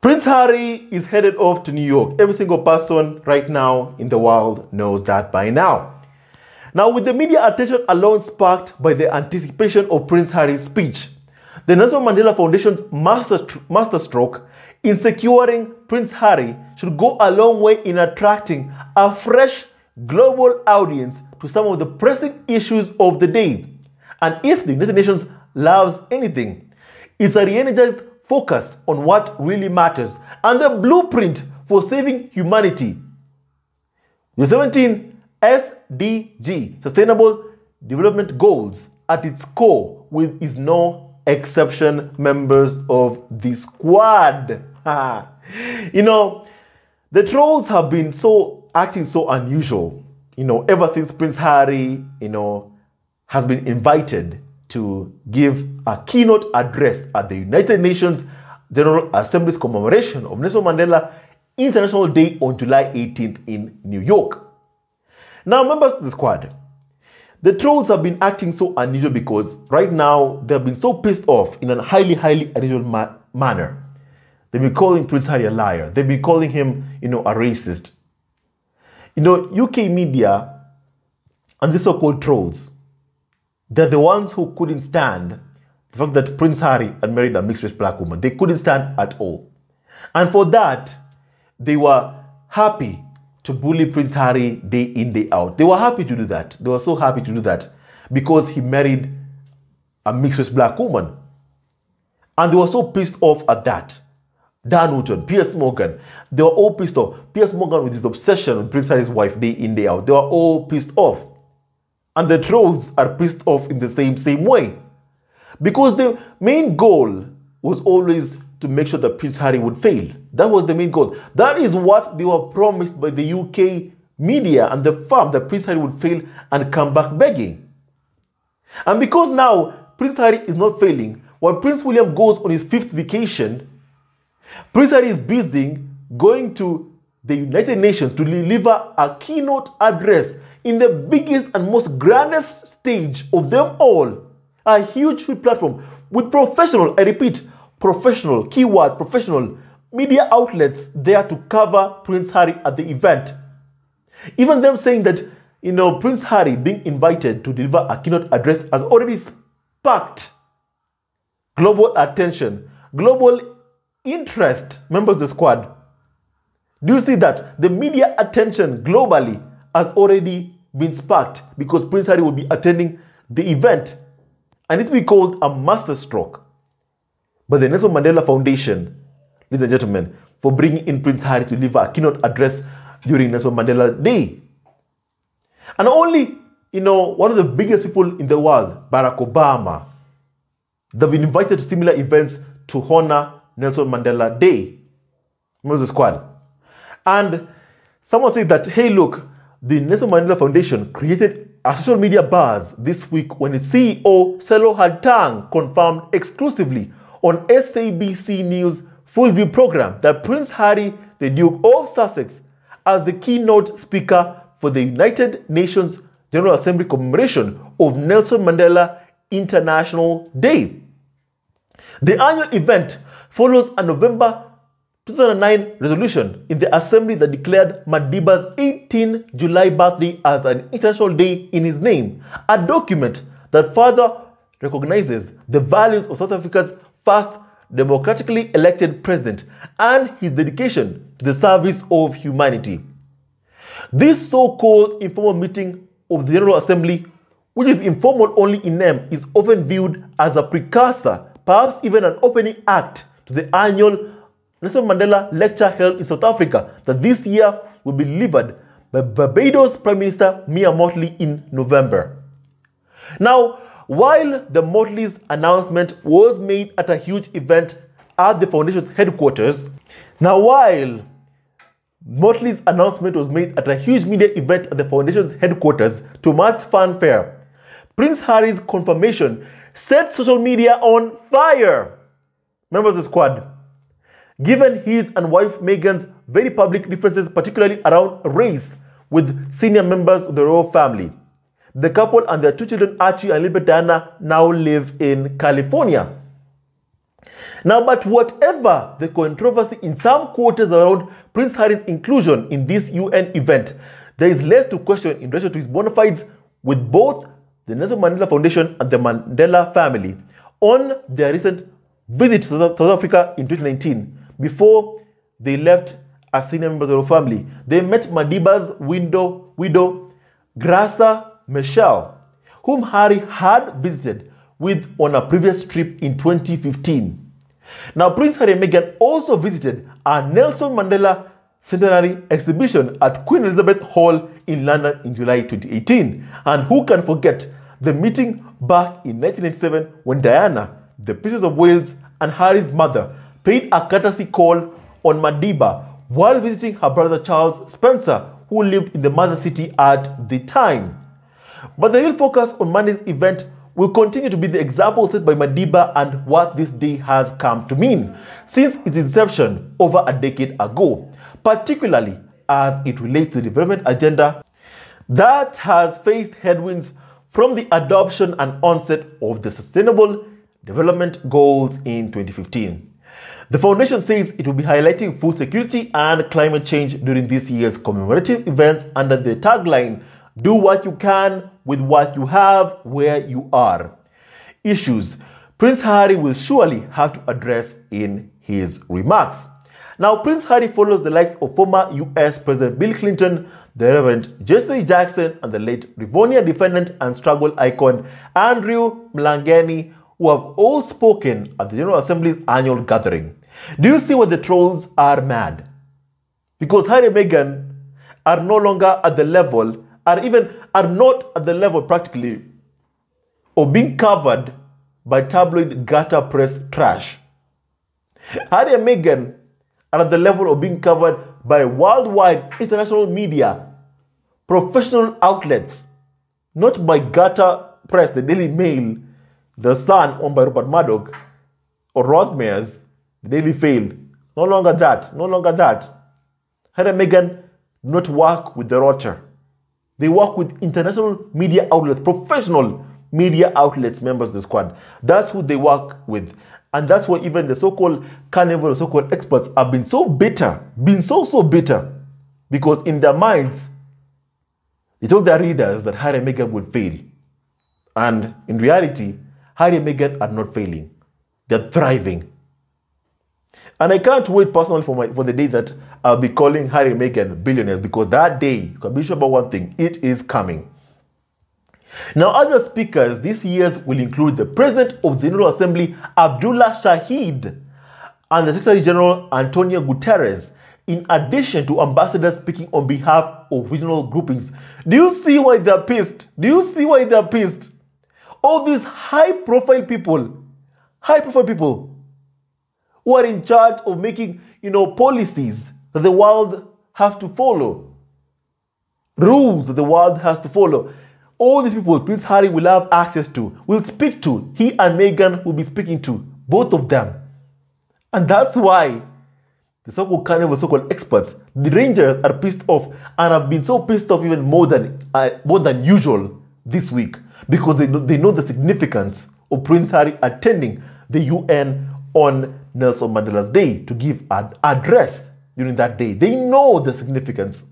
Prince Harry is headed off to New York. Every single person right now in the world knows that by now. Now, with the media attention alone sparked by the anticipation of Prince Harry's speech, the Nelson Mandela Foundation's masterstroke in securing Prince Harry should go a long way in attracting a fresh global audience to some of the pressing issues of the day. And if the United Nations loves anything, it's a re-energized focus on what really matters and the blueprint for saving humanity. The 17 SDG, Sustainable Development Goals, at its core, is no exception, members of the squad. You know, the trolls have been acting so unusual, ever since Prince Harry, has been invited to give a keynote address at the United Nations General Assembly's commemoration of Nelson Mandela International Day on July 18th in New York. Now, members of the squad, the trolls have been acting so unusual because right now they have been so pissed off in a highly unusual manner. They've been calling Prince Harry a liar. They've been calling him, a racist. UK media and the so-called trolls, they're the ones who couldn't stand the fact that Prince Harry had married a mixed-race black woman. They couldn't stand at all. And for that, they were happy to bully Prince Harry day in, day out. They were happy to do that. They were so happy to do that because he married a mixed-race black woman. And they were so pissed off at that. Dan Newton, Piers Morgan, they were all pissed off. Piers Morgan with his obsession with Prince Harry's wife day in, day out. They were all pissed off. And the trolls are pissed off in the same way. Because the main goal was always to make sure that Prince Harry would fail. That was the main goal. That is what they were promised by the UK media and the firm, that Prince Harry would fail and come back begging. And because now Prince Harry is not failing, while Prince William goes on his 5th vacation, Prince Harry is busy going to the United Nations to deliver a keynote address in the biggest and most grandest stage of them all. A huge platform with professional, I repeat, professional, keyword professional, media outlets there to cover Prince Harry at the event. Even them saying that, Prince Harry being invited to deliver a keynote address has already sparked global attention, global interest, members of the squad. Do you see that? The media attention globally has already been sparked because Prince Harry will be attending the event. And it's been called a masterstroke by the Nelson Mandela Foundation, ladies and gentlemen, for bringing in Prince Harry to deliver a keynote address during Nelson Mandela Day. And only, one of the biggest people in the world, Barack Obama, they've been invited to similar events to honor Nelson Mandela Day. Members of the squad. And someone said that, hey, look, the Nelson Mandela Foundation created a social media buzz this week when its CEO, Selo Hatang, confirmed exclusively on SABC News' Full View program that Prince Harry, the Duke of Sussex, as the keynote speaker for the United Nations General Assembly commemoration of Nelson Mandela International Day. The annual event follows a November 2009 resolution in the Assembly that declared Madiba's 18th July birthday as an international day in his name, a document that further recognizes the values of South Africa's first democratically elected president and his dedication to the service of humanity. This so-called informal meeting of the General Assembly, which is informal only in name, is often viewed as a precursor, perhaps even an opening act, to the annual Nelson Mandela lecture held in South Africa that this year will be delivered by Barbados Prime Minister Mia Mottley in November. Now, while the Motley's announcement was made at a huge event at the foundation's headquarters, to much fanfare, Prince Harry's confirmation set social media on fire. Members of the squad, given his and wife Meghan's very public differences, particularly around race, with senior members of the royal family, the couple and their 2 children, Archie and Elizabeth Diana, now live in California. Now, but whatever the controversy in some quarters around Prince Harry's inclusion in this UN event, there is less to question in relation to his bona fides with both the Nelson Mandela Foundation and the Mandela family on their recent visit to South Africa in 2019. Before they left as senior members of the family, they met Madiba's widow, Graça Machel, whom Harry had visited with on a previous trip in 2015. Now, Prince Harry and Meghan also visited a Nelson Mandela Centenary exhibition at Queen Elizabeth Hall in London in July 2018. And who can forget the meeting back in 1987 when Diana, the Princess of Wales, and Harry's mother paid a courtesy call on Madiba while visiting her brother Charles Spencer, who lived in the mother city at the time. But the real focus on Monday's event will continue to be the example set by Madiba and what this day has come to mean since its inception over a decade ago, particularly as it relates to the development agenda that has faced headwinds from the adoption and onset of the Sustainable Development Goals in 2015. The foundation says it will be highlighting food security and climate change during this year's commemorative events under the tagline, "Do what you can with what you have where you are." Issues Prince Harry will surely have to address in his remarks. Now, Prince Harry follows the likes of former US President Bill Clinton, the Reverend Jesse Jackson, and the late Rivonia defendant and struggle icon Andrew Mlangeni, who have all spoken at the General Assembly's annual gathering. Do you see why the trolls are mad? Because Harry and Meghan are no longer at the level, are not at the level practically of being covered by tabloid gutter press trash. Harry and Meghan are at the level of being covered by worldwide international media, professional outlets, not by gutter press, the Daily Mail, the Sun owned by Rupert Murdoch, or Rothmeyer's, the Daily Fail. No longer that. Harry and Meghan do not work with the Rotter. They work with international media outlets, professional media outlets, members of the squad. That's who they work with. And that's why even the so-called carnival, so-called experts have been so bitter, so bitter, because in their minds, they told their readers that Harry and Meghan would fail. And in reality, Harry and Meghan are not failing. They're thriving. And I can't wait personally for the day that I'll be calling Harry and Meghan billionaires, because that day, you can be sure about one thing, it is coming. Now, other speakers this year will include the President of the General Assembly, Abdullah Shahid, and the Secretary General, Antonio Guterres, in addition to ambassadors speaking on behalf of regional groupings. Do you see why they're pissed? All these high-profile people who are in charge of making, policies that the world have to follow, rules that the world has to follow. All these people Prince Harry will have access to, will speak to. He and Meghan will be speaking to, both of them. And that's why the so-called carnival, so-called experts, the Derangers, are pissed off, and have been so pissed off even more than usual this week, because they know the significance of Prince Harry attending the UN on Nelson Mandela's Day to give an address during that day. They know the significance.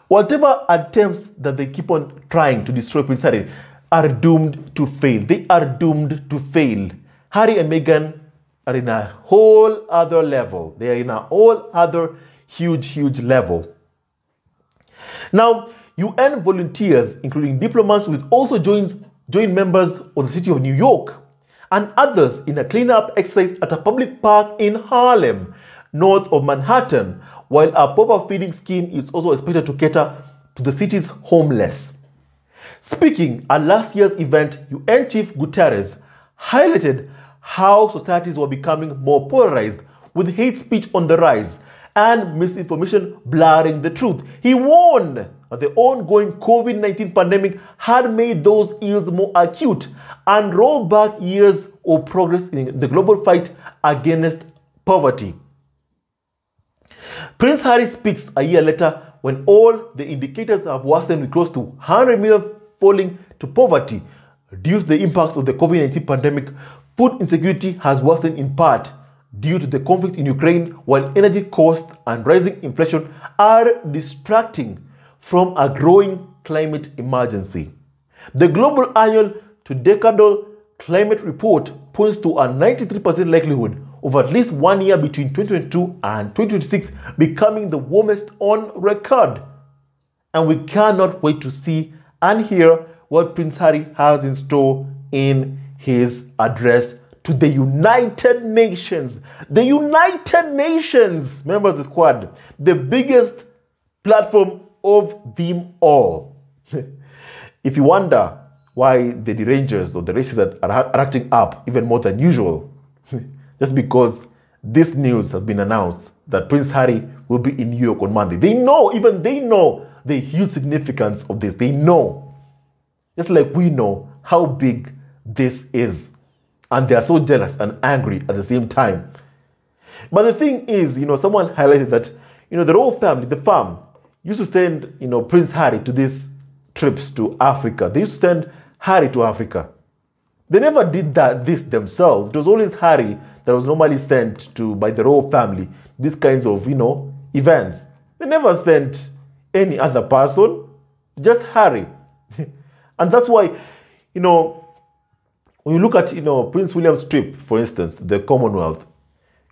Whatever attempts that they keep on trying to destroy Prince Harry are doomed to fail. They are doomed to fail. Harry and Meghan are in a whole other level. They are in a whole other huge level. Now, UN volunteers, including diplomats, will also join members of the city of New York and others in a cleanup exercise at a public park in Harlem, north of Manhattan, while a proper feeding scheme is also expected to cater to the city's homeless. Speaking at last year's event, UN Chief Guterres highlighted how societies were becoming more polarized, with hate speech on the rise and misinformation blurring the truth. He warned that the ongoing COVID-19 pandemic had made those ills more acute and rolled back years of progress in the global fight against poverty. Prince Harry speaks a year later when all the indicators have worsened, with close to 100 million falling to poverty due to the impacts of the COVID-19 pandemic, Food insecurity has worsened in part due to the conflict in Ukraine, while energy costs and rising inflation are distracting from a growing climate emergency. The global annual to decadal climate report points to a 93% likelihood of at least 1 year between 2022 and 2026 becoming the warmest on record. And we cannot wait to see and hear what Prince Harry has in store in his address to the United Nations. The United Nations, members of the squad, the biggest platform of them all. If you wonder why the Derangers or the racists are acting up even more than usual, just because this news has been announced that Prince Harry will be in New York on Monday. They know the huge significance of this. They know, just like we know how big this is. And they are so jealous and angry at the same time. But the thing is, someone highlighted that, the royal family, the fam, used to send, Prince Harry to these trips to Africa. They used to send Harry to Africa. They never did this themselves. It was always Harry that was normally sent to by the royal family, these kinds of, events. They never sent any other person, just Harry. And that's why, when you look at, Prince William's trip, for instance, the Commonwealth,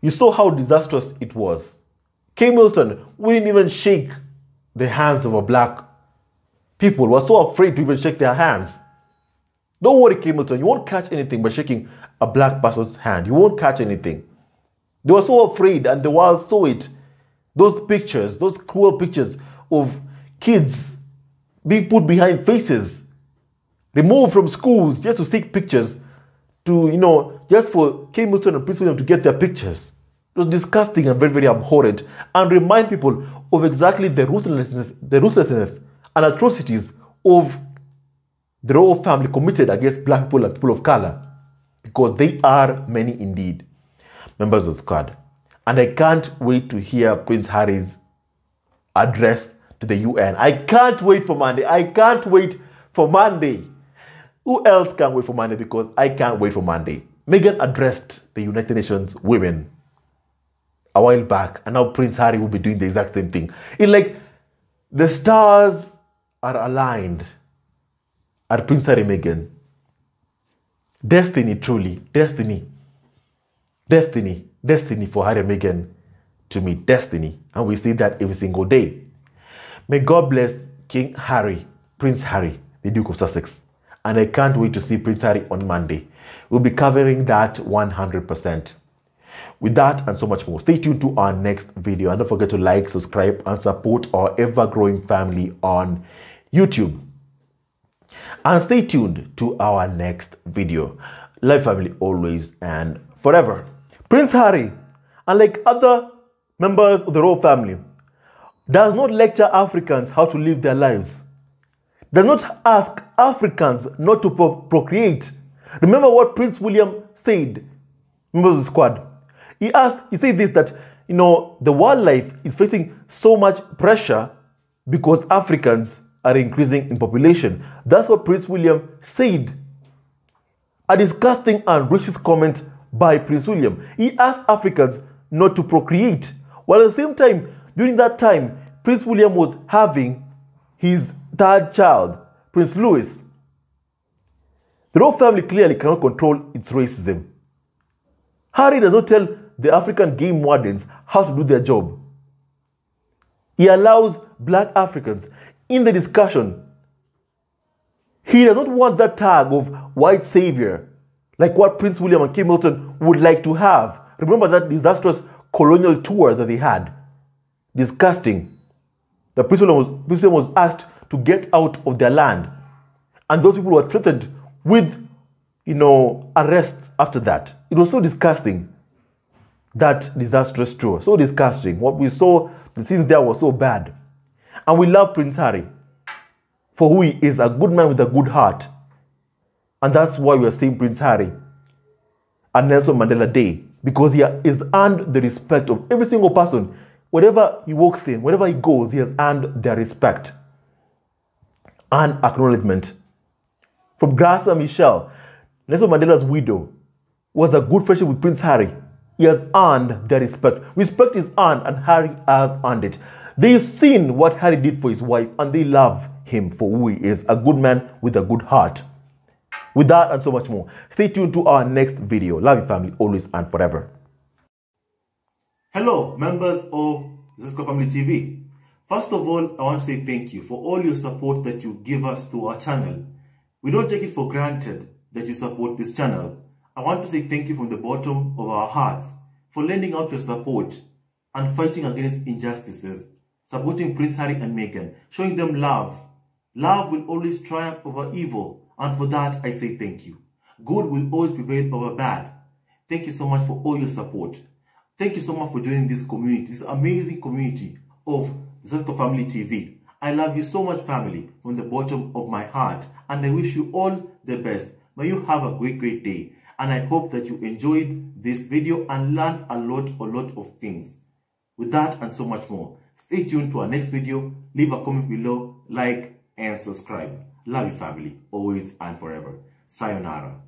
you saw how disastrous it was. Kay Milton wouldn't even shake the hands of a black people. Were so afraid to even shake their hands. Don't worry, Kay Milton, you won't catch anything by shaking a black person's hand. You won't catch anything. They were so afraid, and the world saw it. Those pictures, those cruel pictures of kids being put behind faces, removed from schools just to take pictures, to, just for Kay Milton and Prince William to get their pictures. It was disgusting and very, very abhorrent, and remind people of exactly the ruthlessness and atrocities of the royal family committed against black people and people of color, because they are many indeed, members of the squad. And I can't wait to hear Prince Harry's address to the UN. I can't wait for Monday. I can't wait for Monday. Who else can wait for Monday? Because I can't wait for Monday. Meghan addressed the United Nations women a while back, and now Prince Harry will be doing the exact same thing. It's like the stars are aligned at Prince Harry Meghan. Destiny, truly. Destiny. Destiny. Destiny for Harry and Meghan to meet. Destiny. And we see that every single day. May God bless King Harry, Prince Harry, the Duke of Sussex. And I can't wait to see Prince Harry on Monday. We'll be covering that 100%. With that and so much more, stay tuned to our next video. And don't forget to like, subscribe, and support our ever-growing family on YouTube. And stay tuned to our next video. Love family always and forever. Prince Harry, unlike other members of the royal family, does not lecture Africans how to live their lives. Does not ask Africans not to procreate. Remember what Prince William said, members of the squad. He said this, that, the wildlife is facing so much pressure because Africans are increasing in population. That's what Prince William said. A disgusting and racist comment by Prince William. He asked Africans not to procreate. While at the same time, during that time, Prince William was having his third child, Prince Louis. The royal family clearly cannot control its racism. Harry does not tell the African game wardens how to do their job. He allows black Africans in the discussion. He does not want that tag of white savior, like what Prince William and Kay Milton would like to have. Remember that disastrous colonial tour that they had? Disgusting. The Prince William was asked to get out of their land. And those people were threatened with, arrests after that. It was so disgusting, that disastrous tour. So disgusting. What we saw, the scenes there were so bad. And we love Prince Harry for who he is, a good man with a good heart. And that's why we are seeing Prince Harry and Nelson Mandela Day, because he has earned the respect of every single person. Wherever he walks in, wherever he goes, he has earned their respect and acknowledgement. From Graça Michel, Nelson Mandela's widow, was a good friendship with Prince Harry. He has earned their respect. Respect is earned and Harry has earned it. They've seen what Harry did for his wife and they love him for who he is, a good man with a good heart. With that and so much more, stay tuned to our next video. Love you, family, always and forever. Hello, members of Zesco Family TV. First of all, I want to say thank you for all your support that you give us to our channel. We don't take it for granted that you support this channel. I want to say thank you from the bottom of our hearts for lending out your support and fighting against injustices, supporting Prince Harry and Meghan, showing them love. Love will always triumph over evil, and for that I say thank you. Good will always prevail over bad. Thank you so much for all your support. Thank you so much for joining this community, this amazing community of Zesco Family TV. I love you so much, family, from the bottom of my heart, and I wish you all the best. May you have a great day, and I hope that you enjoyed this video and learned a lot of things. With that and so much more, stay tuned to our next video. Leave a comment below, like and subscribe. Love you, family, always and forever. Sayonara.